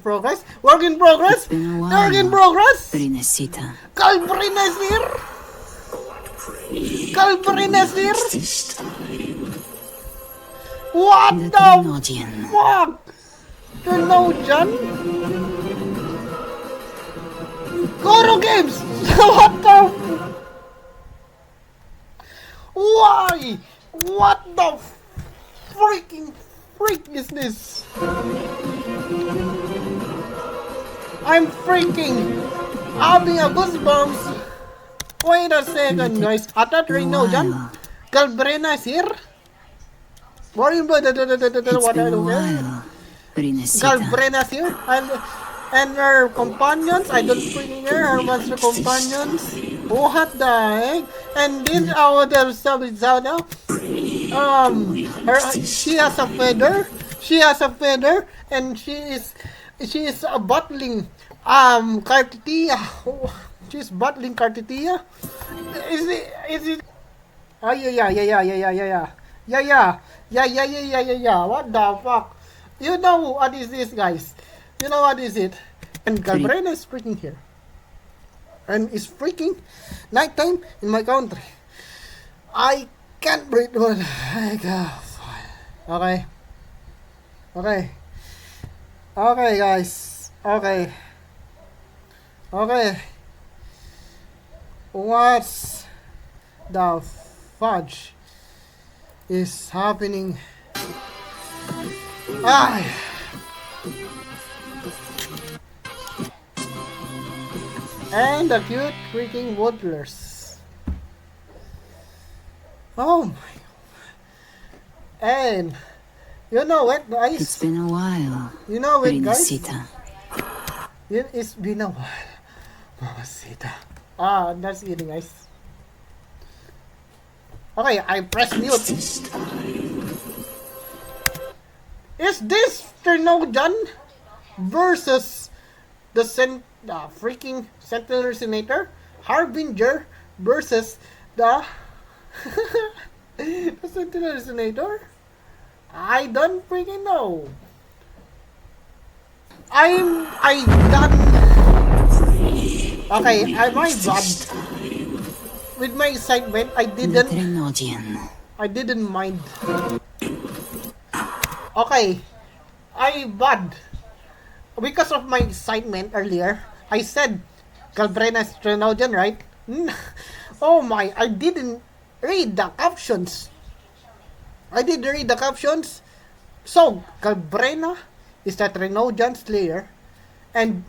progress. Work in progress. It's been a while. Work in progress. Princesita. Calbrinasir. Calbrinasir. What The the Trinodian. fuck? Trinojan? Goro Games! What the Why? What the freaking freak is this? I'm freaking having a goosebumps. Wait a second, guys. I thought Trinojan. Galbrena is here? What are you It's what been are a you while. Princesita. Galbrena's here and her companions. I don't freaking hear her monster companions. What the heck? And this our stuff is out now. She has a feather. She has a feather, and she is battling Cartitia. She's battling Cartitia. Is it? Oh yeah. What the fuck? You know what is this, guys? You know what is it? And Galbrena is freaking here. And it's freaking nighttime in my country. I can't breathe. Okay. Okay, guys. Okay. What's the fudge is happening? And the cute freaking woodlers. Oh my. And you know what, guys? It's been a while. You know what, guys? Princesita. It's been a while. Mamacita. That's it, guys. Okay, I press mute. Is this Trinojan versus the freaking Sentinel Resonator? Harbinger versus the the Sentinel Resonator? I don't freaking know. I done. Okay, I my bad. With my excitement, I The didn't mind. Okay, I bad. Because of my excitement earlier, I said Galbrena's Trinojan, right? Oh my, I didn't read the captions. So, Galbrena is the Trinojan Slayer, and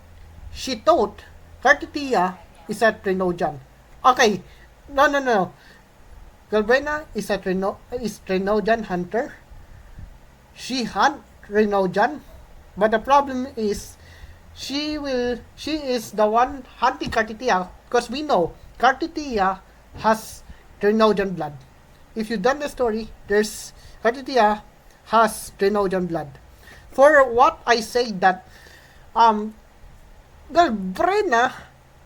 she thought Cartitia is a Trinojan. Okay, no. Galbrena is Trinojan hunter. She hunt Trinojan, but the problem is she is the one hunting Cartitia, because we know Cartitia has Trinojan blood. If you done the story, there's Cartitia has Trinojan blood. For what I say that Galbrena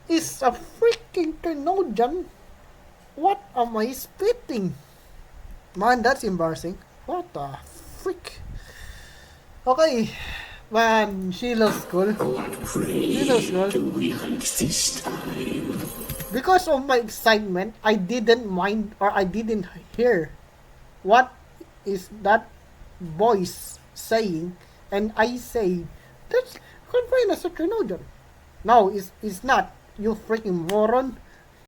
is a freaking Trinojan. What am I spitting? Man, that's embarrassing. What the freak? Okay, man, she looks cool. Because of my excitement, I didn't mind, or I didn't hear what is that voice saying, and I say, that's Galbrena's a Trinojan. No, it's not. You freaking moron.